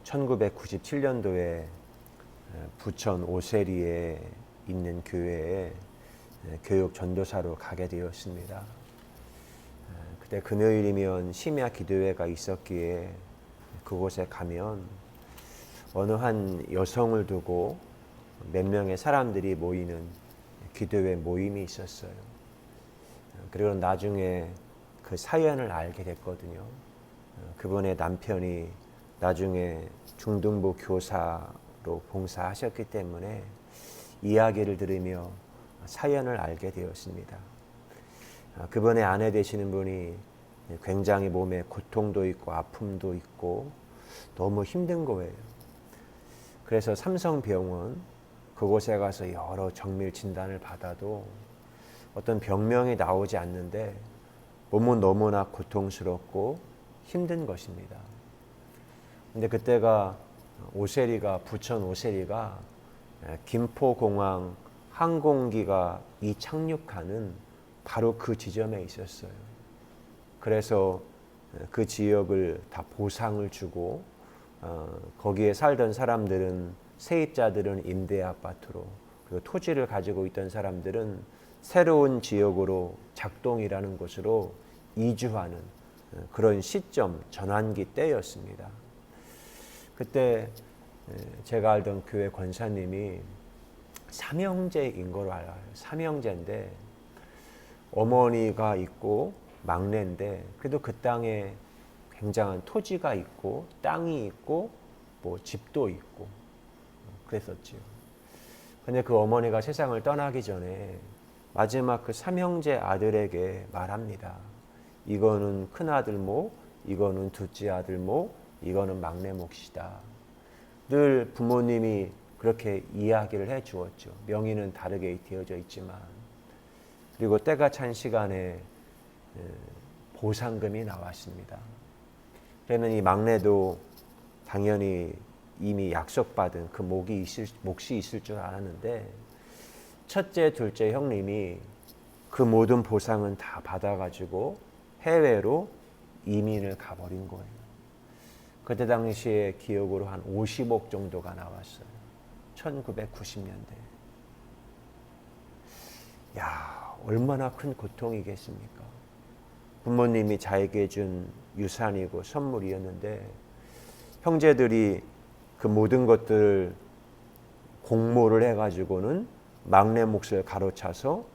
1997년도에 부천 오세리에 있는 교회에 교육 전도사로 가게 되었습니다. 그때 금요일이면 심야 기도회가 있었기에 그곳에 가면 어느 한 여성을 두고 몇 명의 사람들이 모이는 기도회 모임이 있었어요. 그리고 나중에 그 사연을 알게 됐거든요. 그분의 남편이 나중에 중등부 교사로 봉사하셨기 때문에 이야기를 들으며 사연을 알게 되었습니다. 그분의 아내 되시는 분이 굉장히 몸에 고통도 있고 아픔도 있고 너무 힘든 거예요. 그래서 삼성병원 그곳에 가서 여러 정밀 진단을 받아도 어떤 병명이 나오지 않는데 몸은 너무나 고통스럽고 힘든 것입니다. 근데 그때가 부천 오세리가 김포공항 항공기가 이착륙하는 바로 그 지점에 있었어요. 그래서 그 지역을 다 보상을 주고 거기에 살던 사람들은 세입자들은 임대 아파트로 그리고 토지를 가지고 있던 사람들은 새로운 지역으로 작동이라는 곳으로 이주하는 그런 시점 전환기 때였습니다. 그때 제가 알던 교회 권사님이 삼형제인 걸로 알아요. 삼형제인데 어머니가 있고 막내인데 그래도 그 땅에 굉장한 토지가 있고 땅이 있고 뭐 집도 있고 그랬었지요. 근데 그 어머니가 세상을 떠나기 전에 마지막 그 삼형제 아들에게 말합니다. 이거는 큰아들 목, 이거는 둘째 아들 목, 이거는 막내 몫이다. 늘 부모님이 그렇게 이야기를 해 주었죠. 명의는 다르게 되어져 있지만. 그리고 때가 찬 시간에 보상금이 나왔습니다. 그러면 이 막내도 당연히 이미 약속받은 그 몫이 있을 줄 알았는데 첫째, 둘째 형님이 그 모든 보상은 다 받아가지고 해외로 이민을 가버린 거예요. 그때 당시에 기억으로 한 50억 정도가 나왔어요. 1990년대. 야, 얼마나 큰 고통이겠습니까? 부모님이 자에게 준 유산이고 선물이었는데 형제들이 그 모든 것들을 공모를 해가지고는 막내 몫을 가로차서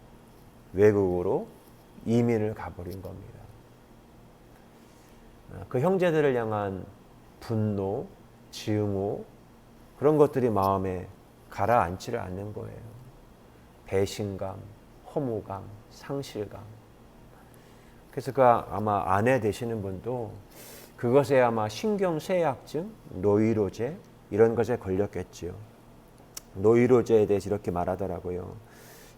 외국으로 이민을 가버린 겁니다. 그 형제들을 향한 분노, 증오 그런 것들이 마음에 가라앉지를 않는 거예요. 배신감, 허무감, 상실감. 그래서 그 아마 아내 되시는 분도 그것에 아마 신경쇠약증, 노이로제 이런 것에 걸렸겠지요. 노이로제에 대해서 이렇게 말하더라고요.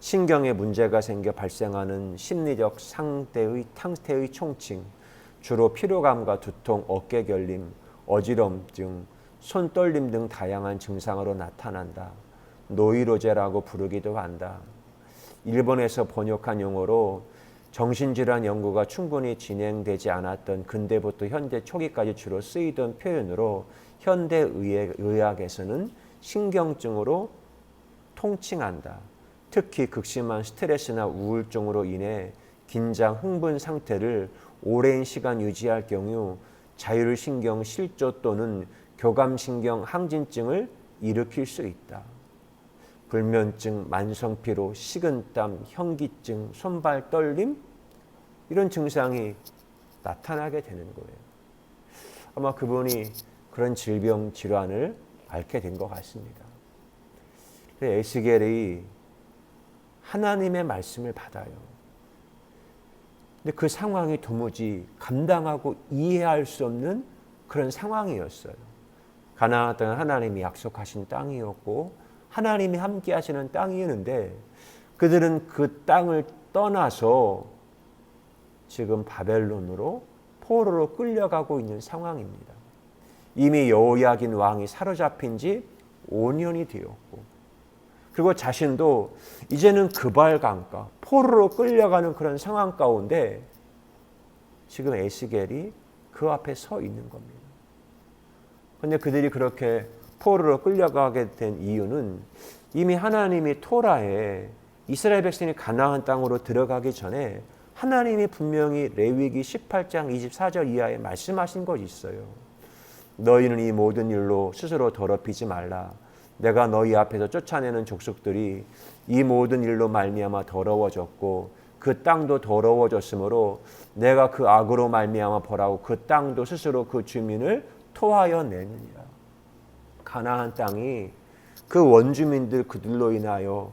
신경에 문제가 생겨 발생하는 심리적 상태의 총칭, 주로 피로감과 두통, 어깨 결림, 어지럼증, 손 떨림 등 다양한 증상으로 나타난다. 노이로제라고 부르기도 한다. 일본에서 번역한 용어로 정신질환 연구가 충분히 진행되지 않았던 근대부터 현대 초기까지 주로 쓰이던 표현으로 현대의학에서는 신경증으로 통칭한다. 특히 극심한 스트레스나 우울증으로 인해 긴장, 흥분 상태를 오랜 시간 유지할 경우 자율신경 실조 또는 교감신경 항진증을 일으킬 수 있다. 불면증, 만성피로, 식은땀, 현기증, 손발 떨림 이런 증상이 나타나게 되는 거예요. 아마 그분이 그런 질병 질환을 앓게 된 것 같습니다. 에스겔이 하나님의 말씀을 받아요. 근데 그 상황이 도무지 감당하고 이해할 수 없는 그런 상황이었어요. 가나안 땅은 하나님이 약속하신 땅이었고 하나님이 함께 하시는 땅이었는데 그들은 그 땅을 떠나서 지금 바벨론으로 포로로 끌려가고 있는 상황입니다. 이미 여호야긴 왕이 사로잡힌 지 5년이 되었고 그리고 자신도 이제는 그발강가 포로로 끌려가는 그런 상황 가운데 지금 에스겔이 그 앞에 서 있는 겁니다. 그런데 그들이 그렇게 포로로 끌려가게 된 이유는 이미 하나님이 토라에 이스라엘 백성이 가나안 땅으로 들어가기 전에 하나님이 분명히 레위기 18장 24절 이하에 말씀하신 것이 있어요. 너희는 이 모든 일로 스스로 더럽히지 말라. 내가 너희 앞에서 쫓아내는 족속들이 이 모든 일로 말미암아 더러워졌고 그 땅도 더러워졌으므로 내가 그 악으로 말미암아 벌하고 그 땅도 스스로 그 주민을 토하여 내느니라. 가나안 땅이 그 원주민들 그들로 인하여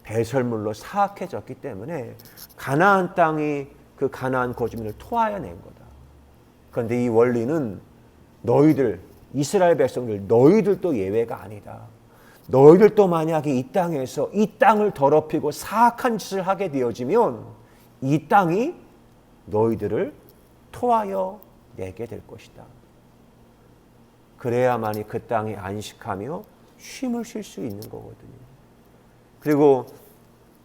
배설물로 사악해졌기 때문에 가나안 땅이 그 가나안 거주민을 토하여 낸 거다. 그런데 이 원리는 너희들 이스라엘 백성들 너희들도 예외가 아니다. 너희들도 만약에 이 땅에서 이 땅을 더럽히고 사악한 짓을 하게 되어지면 이 땅이 너희들을 토하여 내게 될 것이다. 그래야만이 그 땅이 안식하며 쉼을 쉴 수 있는 거거든요. 그리고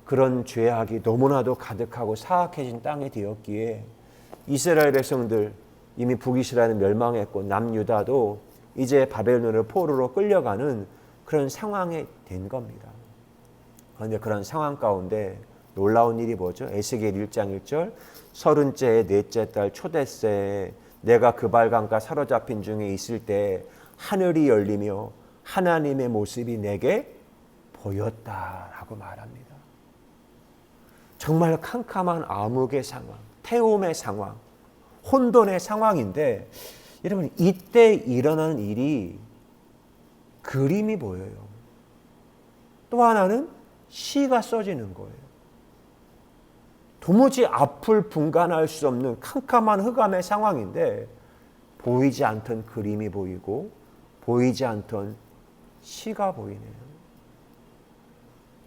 그런 죄악이 너무나도 가득하고 사악해진 땅이 되었기에 이스라엘 백성들 이미 북이스라엘은 멸망했고 남유다도 이제 바벨론으로 포로로 끌려가는 그런 상황이 된 겁니다. 그런데 그런 상황 가운데 놀라운 일이 뭐죠? 에스겔 1장 1절 30째의 넷째 달 초대새에 내가 그발강가 사로잡힌 중에 있을 때 하늘이 열리며 하나님의 모습이 내게 보였다라고 말합니다. 정말 캄캄한 암흑의 상황, 태움의 상황, 혼돈의 상황인데 여러분 이때 일어나는 일이 그림이 보여요. 또 하나는 시가 써지는 거예요. 도무지 앞을 분간할 수 없는 캄캄한 흑암의 상황인데 보이지 않던 그림이 보이고 보이지 않던 시가 보이네요.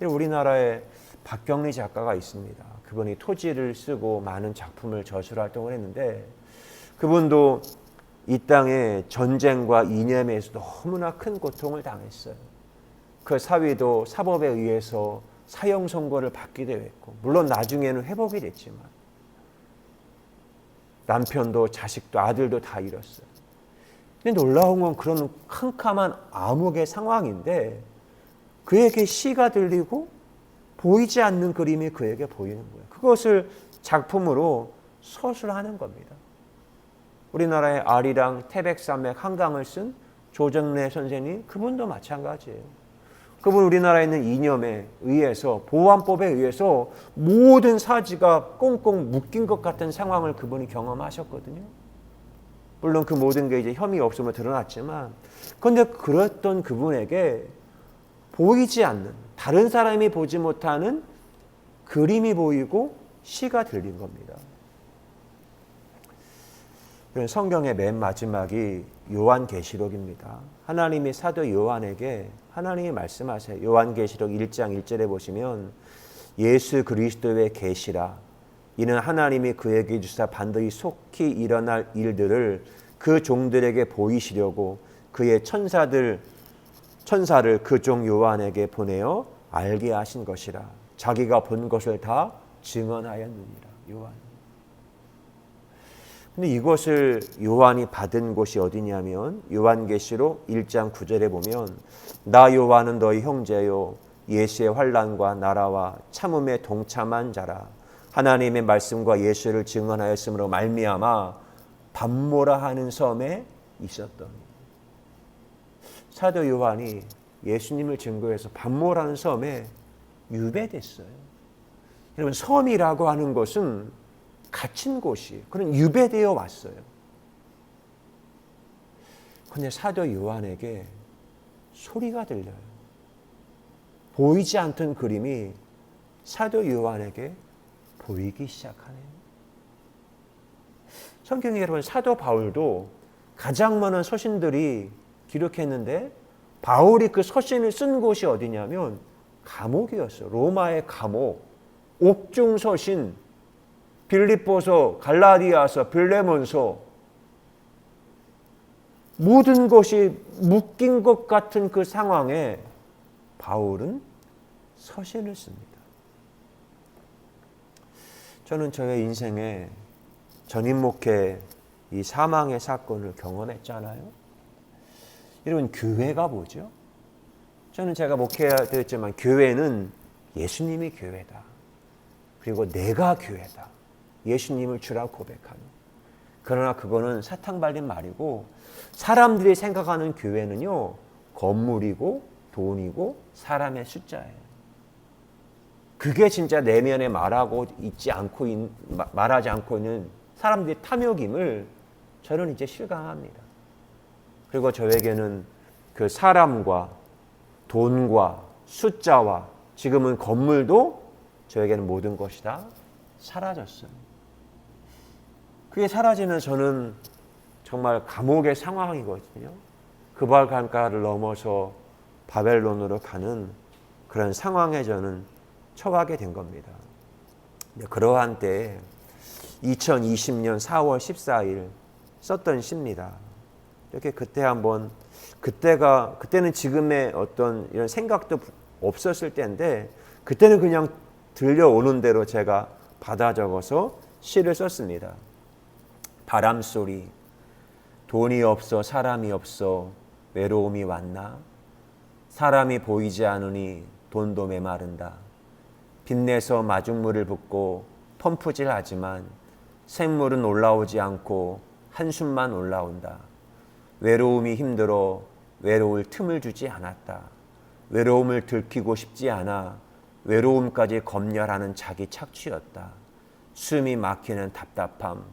우리나라에 박경리 작가가 있습니다. 그분이 토지를 쓰고 많은 작품을 저술 활동을 했는데 그분도 이 땅의 전쟁과 이념에서 너무나 큰 고통을 당했어요. 그 사위도 사법에 의해서 사형 선고를 받기도 했고 물론 나중에는 회복이 됐지만 남편도 자식도 아들도 다 잃었어요. 근데 놀라운 건 그런 캄캄한 암흑의 상황인데 그에게 시가 들리고 보이지 않는 그림이 그에게 보이는 거예요. 그것을 작품으로 서술하는 겁니다. 우리나라의 아리랑, 태백산맥, 한강을 쓴 조정래 선생님 그분도 마찬가지예요. 그분 우리나라에 있는 이념에 의해서 보안법에 의해서 모든 사지가 꽁꽁 묶인 것 같은 상황을 그분이 경험하셨거든요. 물론 그 모든 게 이제 혐의 없음으로 드러났지만 그런데 그랬던 그분에게 보이지 않는 다른 사람이 보지 못하는 그림이 보이고 시가 들린 겁니다. 성경의 맨 마지막이 요한계시록입니다. 하나님이 사도 요한에게 하나님이 말씀하세요. 요한계시록 1장 1절에 보시면 예수 그리스도의 계시라 이는 하나님이 그에게 주사 반드시 속히 일어날 일들을 그 종들에게 보이시려고 그의 천사를 그 종 요한에게 보내어 알게 하신 것이라. 자기가 본 것을 다 증언하였느니라. 요한. 근데 이것을 요한이 받은 곳이 어디냐면 요한계시록 1장 9절에 보면 나 요한은 너희 형제요 예수의 환난과 나라와 참음에 동참한 자라. 하나님의 말씀과 예수를 증언하였으므로 말미암아 밤모라 하는 섬에 있었더니. 사도 요한이 예수님을 증거해서 밤모라는 섬에 유배됐어요. 여러분 섬이라고 하는 것은 갇힌 곳이 그런 유배되어 왔어요. 그런데 사도 요한에게 소리가 들려요. 보이지 않던 그림이 사도 요한에게 보이기 시작하네요. 성경에 여러분 사도 바울도 가장 많은 서신들이 기록했는데 바울이 그 서신을 쓴 곳이 어디냐면 감옥이었어요. 로마의 감옥, 옥중 서신, 빌립보서, 갈라디아서, 빌레몬서 모든 것이 묶인 것 같은 그 상황에 바울은 서신을 씁니다. 저는 저의 인생에 전임 목회 이 사망의 사건을 경험했잖아요. 여러분, 교회가 뭐죠? 저는 제가 목회했지만 교회는 예수님이 교회다. 그리고 내가 교회다. 예수님을 주라고 고백하는. 그러나 그거는 사탕 발린 말이고, 사람들이 생각하는 교회는요, 건물이고 돈이고 사람의 숫자예요. 그게 진짜 내면에 말하지 않고 있는 사람들의 탐욕임을 저는 이제 실감합니다. 그리고 저에게는 그 사람과 돈과 숫자와 지금은 건물도 저에게는 모든 것이 다 사라졌어요. 그게 사라지면 저는 정말 감옥의 상황이거든요. 그발 강가를 넘어서 바벨론으로 가는 그런 상황에 저는 처하게 된 겁니다. 그러한 때에 2020년 4월 14일 썼던 시입니다. 이렇게 그때 한번 그때는 지금의 어떤 이런 생각도 없었을 때인데 그때는 그냥 들려오는 대로 제가 받아 적어서 시를 썼습니다. 바람소리, 돈이 없어 사람이 없어 외로움이 왔나? 사람이 보이지 않으니 돈도 메마른다. 빚내서 마중물을 붓고 펌프질하지만 샘물은 올라오지 않고 한숨만 올라온다. 외로움이 힘들어 외로울 틈을 주지 않았다. 외로움을 들키고 싶지 않아 외로움까지 검열하는 자기 착취였다. 숨이 막히는 답답함,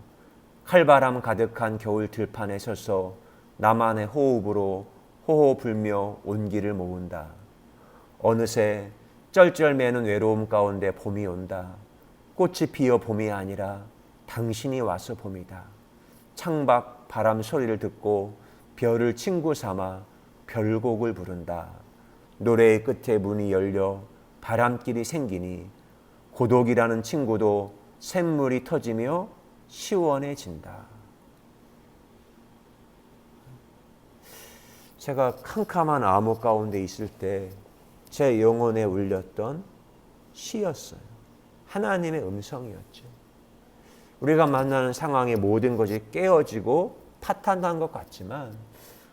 칼바람 가득한 겨울 들판에 서서 나만의 호흡으로 호호 불며 온기를 모은다. 어느새 쩔쩔매는 외로움 가운데 봄이 온다. 꽃이 피어 봄이 아니라 당신이 와서 봄이다. 창밖 바람 소리를 듣고 별을 친구 삼아 별곡을 부른다. 노래의 끝에 문이 열려 바람길이 생기니 고독이라는 친구도 샘물이 터지며 시원해진다. 제가 캄캄한 암흑 가운데 있을 때 제 영혼에 울렸던 시였어요. 하나님의 음성이었죠. 우리가 만나는 상황의 모든 것이 깨어지고 파탄난 것 같지만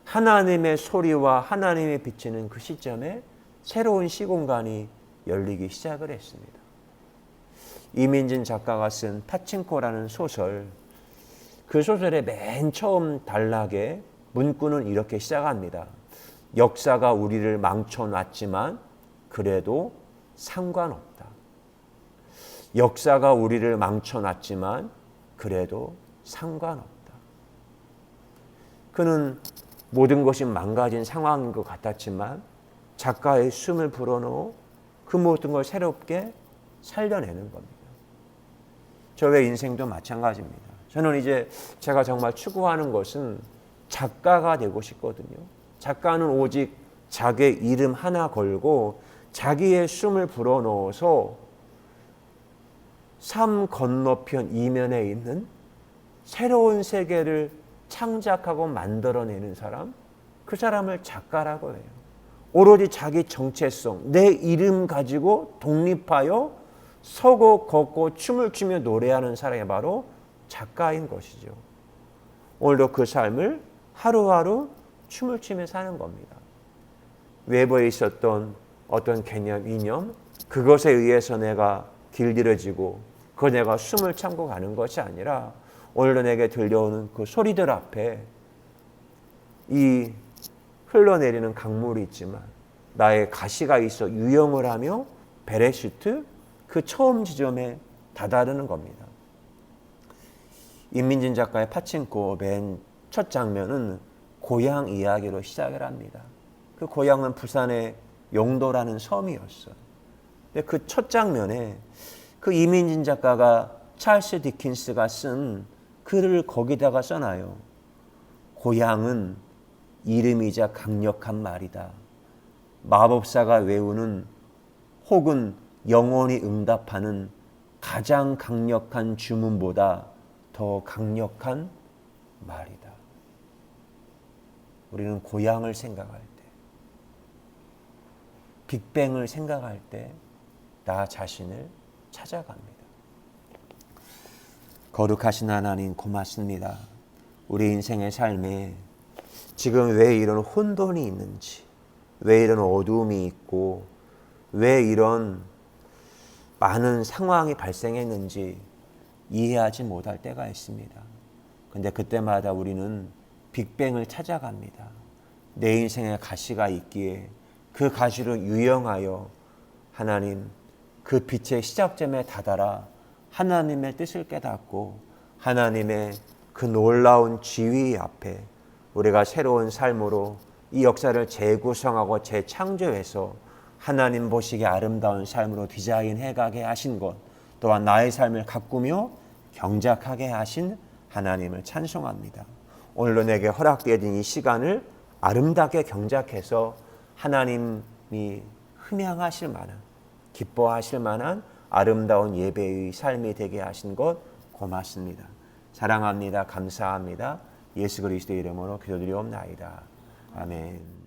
하나님의 소리와 하나님의 비치는 그 시점에 새로운 시공간이 열리기 시작을 했습니다. 이민진 작가가 쓴 파친코라는 소설, 그 소설의 맨 처음 단락에 문구는 이렇게 시작합니다. 역사가 우리를 망쳐놨지만 그래도 상관없다. 역사가 우리를 망쳐놨지만 그래도 상관없다. 그는 모든 것이 망가진 상황인 것 같았지만 작가의 숨을 불어넣어 그 모든 걸 새롭게 살려내는 겁니다. 저의 인생도 마찬가지입니다. 저는 이제 제가 정말 추구하는 것은 작가가 되고 싶거든요. 작가는 오직 자기 이름 하나 걸고 자기의 숨을 불어넣어서 삶 건너편 이면에 있는 새로운 세계를 창작하고 만들어내는 사람, 그 사람을 작가라고 해요. 오로지 자기 정체성, 내 이름 가지고 독립하여 서고 걷고 춤을 추며 노래하는 사람이 바로 작가인 것이죠. 오늘도 그 삶을 하루하루 춤을 추며 사는 겁니다. 외부에 있었던 어떤 개념, 이념, 그것에 의해서 내가 길들여지고 그 내가 숨을 참고 가는 것이 아니라 오늘도 내게 들려오는 그 소리들 앞에 이 흘러내리는 강물이 있지만 나의 가시가 있어 유영을 하며 베레슈트 그 처음 지점에 다다르는 겁니다. 임민진 작가의 파친코 맨 첫 장면은 고향 이야기로 시작을 합니다. 그 고향은 부산의 용도라는 섬이었어요. 근데 그 첫 장면에 그 임민진 작가가 찰스 디킨스가 쓴 글을 거기다가 써놔요. 고향은 이름이자 강력한 말이다. 마법사가 외우는 혹은 영혼이 응답하는 가장 강력한 주문보다 더 강력한 말이다. 우리는 고향을 생각할 때, 빅뱅을 생각할 때 나 자신을 찾아갑니다. 거룩하신 하나님 고맙습니다. 우리 인생의 삶에 지금 왜 이런 혼돈이 있는지, 왜 이런 어두움이 있고, 왜 이런 많은 상황이 발생했는지 이해하지 못할 때가 있습니다. 근데 그때마다 우리는 빅뱅을 찾아갑니다. 내 인생에 가시가 있기에 그 가시를 유영하여 하나님 그 빛의 시작점에 다다라 하나님의 뜻을 깨닫고 하나님의 그 놀라운 지위 앞에 우리가 새로운 삶으로 이 역사를 재구성하고 재창조해서 하나님 보시기에 아름다운 삶으로 디자인해가게 하신 것, 또한 나의 삶을 가꾸며 경작하게 하신 하나님을 찬송합니다. 오늘도 내게 허락되어진 이 시간을 아름답게 경작해서 하나님이 흠양하실 만한, 기뻐하실 만한 아름다운 예배의 삶이 되게 하신 것 고맙습니다. 사랑합니다. 감사합니다. 예수 그리스도의 이름으로 기도드리옵나이다. 아멘.